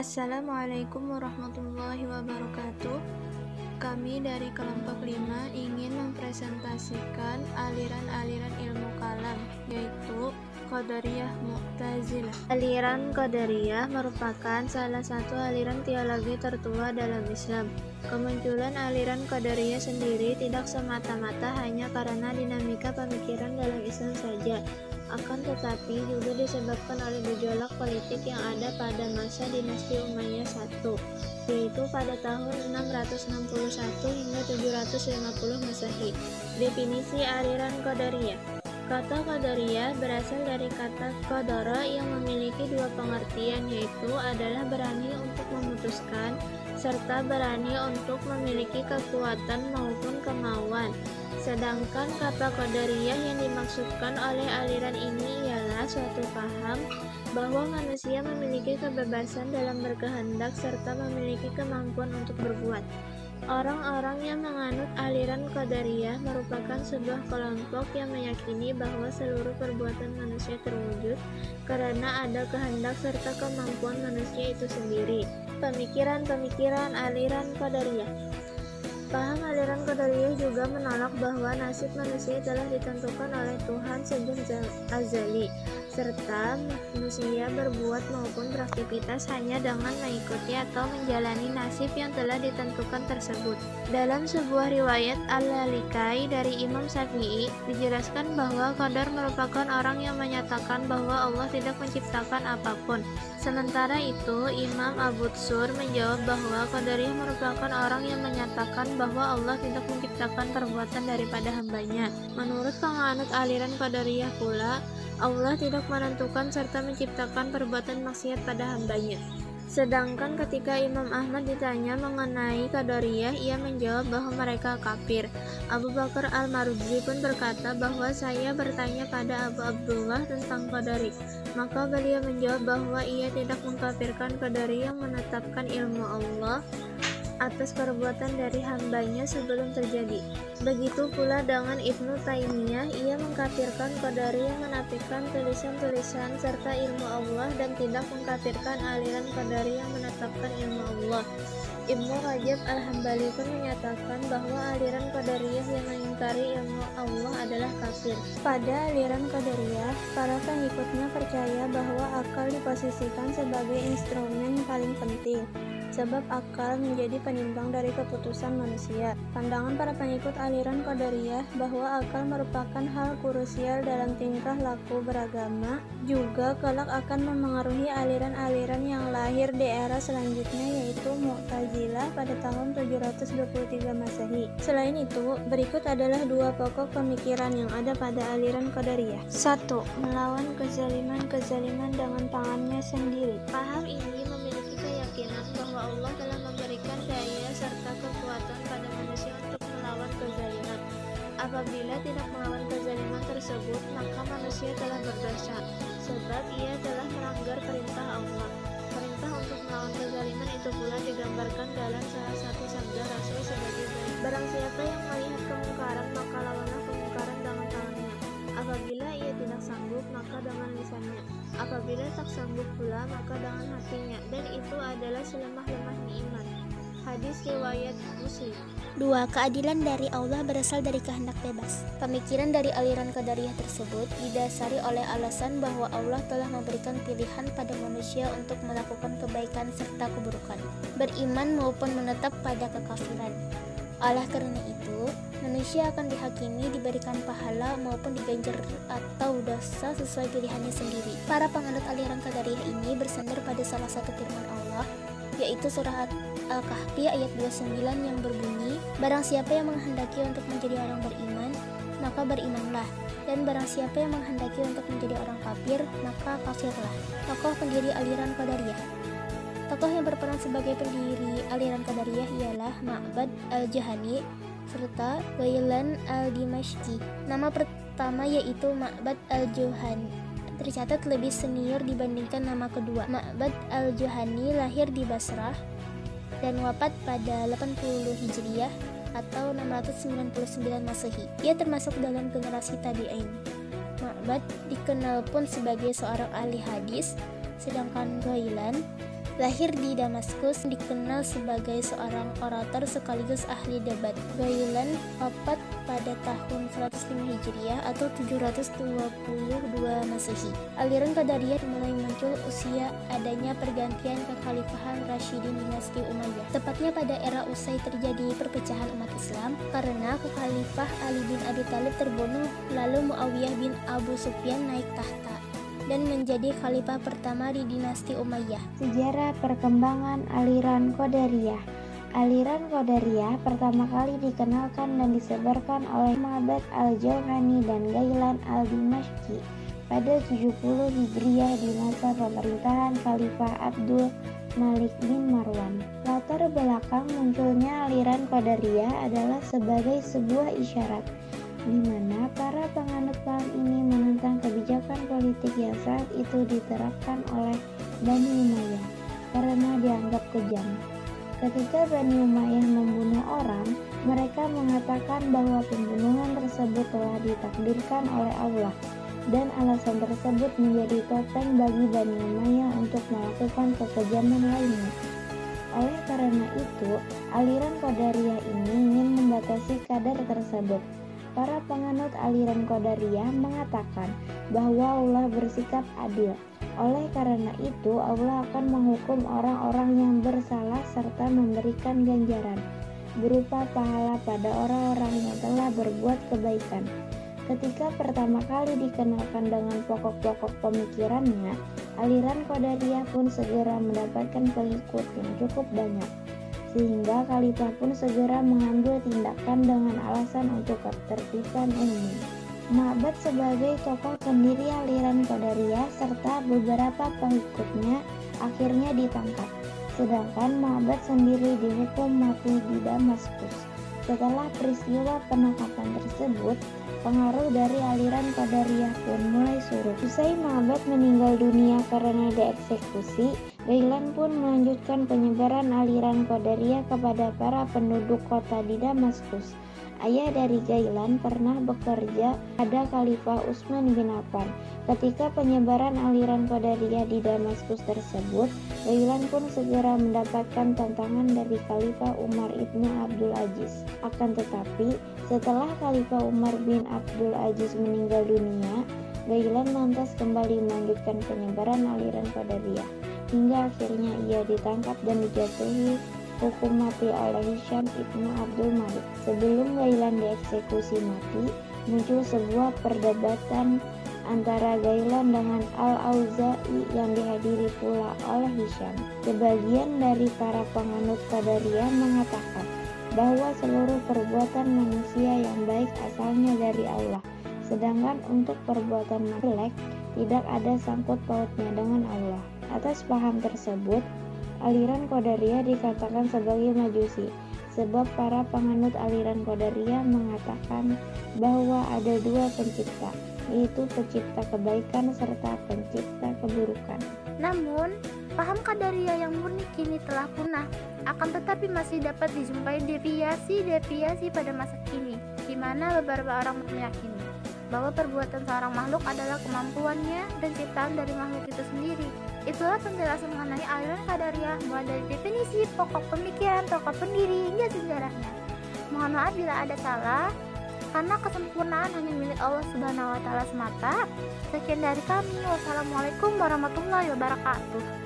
Assalamualaikum warahmatullahi wabarakatuh. Kami dari kelompok 5 ingin mempresentasikan aliran-aliran ilmu kalam, yaitu Qadariyah Mu'tazilah. Aliran Qadariyah merupakan salah satu aliran teologi tertua dalam Islam. Kemunculan aliran Qadariyah sendiri tidak semata-mata hanya karena dinamika pemikiran dalam Islam saja, akan tetapi juga disebabkan oleh gejolak politik yang ada pada masa dinasti Umayyah I, yaitu pada tahun 661 hingga 750 Masehi. Definisi aliran Qadariyah. Kata Qadariyah berasal dari kata qadara yang memiliki dua pengertian, yaitu adalah berani untuk memutuskan serta berani untuk memiliki kekuatan maupun kemauan. Sedangkan kata Qadariyah yang dimaksudkan oleh aliran ini ialah suatu paham bahwa manusia memiliki kebebasan dalam berkehendak serta memiliki kemampuan untuk berbuat. Orang-orang yang menganut aliran Qadariyah merupakan sebuah kelompok yang meyakini bahwa seluruh perbuatan manusia terwujud karena ada kehendak serta kemampuan manusia itu sendiri. Pemikiran aliran Qadariyah. Paham aliran Qadariyah juga menolak bahwa nasib manusia telah ditentukan oleh Tuhan sejak azali, serta manusia berbuat maupun beraktivitas hanya dengan mengikuti atau menjalani nasib yang telah ditentukan tersebut. Dalam sebuah riwayat Al-Lalikai dari Imam Syafi'i, dijelaskan bahwa Qadar merupakan orang yang menyatakan bahwa Allah tidak menciptakan apapun. Sementara itu, Imam Abu Tsur menjawab bahwa Qadariyah merupakan orang yang menyatakan bahwa Allah tidak menciptakan perbuatan daripada hambanya. Menurut penganut aliran Qadariyah pula, Allah tidak menentukan serta menciptakan perbuatan maksiat pada hambanya. Sedangkan ketika Imam Ahmad ditanya mengenai Qadariyah, ia menjawab bahwa mereka kafir. Abu Bakar Al-Marudzi pun berkata bahwa saya bertanya pada Abu Abdullah tentang Qadari, maka beliau menjawab bahwa ia tidak mengkafirkan Qadari yang menetapkan ilmu Allah atas perbuatan dari hambanya sebelum terjadi. Begitu pula dengan Ibnu Taimiyah, ia mengkafirkan Qadari yang menafikan tulisan-tulisan serta ilmu Allah dan tidak mengkafirkan aliran Qadari yang menetapkan ilmu Allah. Ibnu Rajab Al-Hambali pun menyatakan bahwa aliran Qadariyah yang mengingkari ilmu Allah adalah kafir. Pada aliran Qadariyah, para pengikutnya percaya bahwa akal diposisikan sebagai instrumen paling penting, sebab akal menjadi penimbang dari keputusan manusia. Pandangan para pengikut aliran Qadariyah bahwa akal merupakan hal krusial dalam tingkah laku beragama juga kelak akan memengaruhi aliran-aliran yang lahir di era selanjutnya, yaitu Mu'tazilah pada tahun 723 Masehi. Selain itu, berikut adalah dua pokok pemikiran yang ada pada aliran Qadariyah. 1. Melawan kezaliman dengan tangannya sendiri. Paham ini memiliki keyakinan bahwa Allah telah memberikan daya serta kekuatan pada manusia untuk melawan kezaliman. Apabila tidak melawan kezaliman tersebut, maka manusia telah berdosa, sebab ia telah melanggar perintah Allah. Perintah untuk melawan kezaliman itu pula digambarkan dalam salah satu sabda Rasul sebagai berikut: barang siapa yang melihat kemungkaran, maka lawanlah kemungkaran dengan tangannya. Apabila ia tidak sanggup, maka dengan lisannya. Apabila tak sanggup pula, maka dengan hatinya, dan itu adalah selemah-lemahnya iman. Hadis riwayat Muslim. 2. Keadilan dari Allah berasal dari kehendak bebas. Pemikiran dari aliran Qadariyah tersebut didasari oleh alasan bahwa Allah telah memberikan pilihan pada manusia untuk melakukan kebaikan serta keburukan, beriman maupun menetap pada kekafiran. Oleh karena itu, manusia akan dihakimi, diberikan pahala maupun diganjar atau dosa sesuai pilihannya sendiri. Para penganut aliran Qadariyah ini bersandar pada salah satu firman Allah, yaitu surah Al-Kahfi ayat 29 yang berbunyi, barang siapa yang menghendaki untuk menjadi orang beriman, maka berimanlah, dan barang siapa yang menghendaki untuk menjadi orang kafir, maka kafirlah. Tokoh pendiri aliran Qadariyah. Tokoh yang berperan sebagai pendiri aliran Qadariyah ialah Ma'bad Al-Juhani serta Ghailan Al-Dimashqi. Nama pertama yaitu Ma'bad Al-Juhani tercatat lebih senior dibandingkan nama kedua. Ma'bad Al-Juhani lahir di Basrah dan wafat pada 80 Hijriah atau 699 Masehi. Ia termasuk dalam generasi tabi'in. Ma'bad dikenal pun sebagai seorang ahli hadis, sedangkan Ghailan Lahir di Damaskus, dikenal sebagai seorang orator sekaligus ahli debat. Ghailan wafat pada tahun 105 Hijriah atau 722 Masehi. Aliran Qadariyah mulai muncul usia adanya pergantian kekhalifahan Rasyidin dinasti Umayyah. Tepatnya pada era usai terjadi perpecahan umat Islam karena Khalifah Ali bin Abi Thalib terbunuh, lalu Muawiyah bin Abu Sufyan naik tahta dan menjadi khalifah pertama di dinasti Umayyah. Sejarah perkembangan aliran Qadariyah. Aliran Qadariyah pertama kali dikenalkan dan disebarkan oleh Ma'bad al-Jauhani dan Ghailan al-Dimashqi pada 70 Hijriah di masa pemerintahan Khalifah Abdul Malik bin Marwan. Latar belakang munculnya aliran Qadariyah adalah sebagai sebuah isyarat di mana para penganut paham ini menentang kebijakan politik yang saat itu diterapkan oleh Bani Umayyah karena dianggap kejam. Ketika Bani Umayyah membunuh orang, mereka mengatakan bahwa pembunuhan tersebut telah ditakdirkan oleh Allah dan alasan tersebut menjadi topeng bagi Bani Umayyah untuk melakukan kekejaman lainnya. Oleh karena itu, aliran Qadariyah ini ingin membatasi kadar tersebut. Para penganut aliran Qadariyah mengatakan bahwa Allah bersikap adil. Oleh karena itu, Allah akan menghukum orang-orang yang bersalah serta memberikan ganjaran berupa pahala pada orang-orang yang telah berbuat kebaikan. Ketika pertama kali dikenalkan dengan pokok-pokok pemikirannya, aliran Qadariyah pun segera mendapatkan pengikut yang cukup banyak, sehingga khalifah pun segera mengambil tindakan dengan alasan untuk ketertiban umum. Ma'bad sebagai tokoh pendiri aliran Qadariyah serta beberapa pengikutnya akhirnya ditangkap, sedangkan Ma'bad sendiri dihukum mati di Damaskus. Setelah peristiwa penangkapan tersebut, pengaruh dari aliran Qadariyah pun mulai surut. Usai Ma'bad meninggal dunia karena dieksekusi, Ghailan pun melanjutkan penyebaran aliran Qadariyah kepada para penduduk kota di Damaskus. Ayah dari Ghailan pernah bekerja pada Khalifah Utsman bin Affan. Ketika penyebaran aliran Qadariyah di Damaskus tersebut, Ghailan pun segera mendapatkan tantangan dari Khalifah Umar ibn Abdul Aziz. Akan tetapi, setelah Khalifah Umar bin Abdul Aziz meninggal dunia, Ghailan lantas kembali melanjutkan penyebaran aliran Qadariyah, hingga akhirnya ia ditangkap dan dijatuhi hukum mati oleh Hisham ibn Abdul Malik. Sebelum Ghailan dieksekusi mati, muncul sebuah perdebatan antara Ghailan dengan Al-Auza'i yang dihadiri pula oleh Hisham. Sebagian dari para penganut Qadariyah mengatakan bahwa seluruh perbuatan manusia yang baik asalnya dari Allah, sedangkan untuk perbuatan jelek tidak ada sangkut pautnya dengan Allah. Atas paham tersebut, aliran Qadariyah dikatakan sebagai Majusi, sebab para penganut aliran Qadariyah mengatakan bahwa ada dua pencipta, yaitu pencipta kebaikan serta pencipta keburukan. Namun, paham Qadariyah yang murni kini telah punah, akan tetapi masih dapat dijumpai deviasi-deviasi pada masa kini, di mana beberapa orang meyakini bahwa perbuatan seorang makhluk adalah kemampuannya dan ciptaan dari makhluk itu sendiri. Itulah penjelasan mengenai aliran Qadariyah, mulai dari definisi, pokok pemikiran, tokoh pendiri, hingga sejarahnya. Mohon maaf bila ada salah, karena kesempurnaan hanya milik Allah Subhanahu wa Ta'ala semata. Sekian dari kami. Wassalamualaikum warahmatullahi wabarakatuh.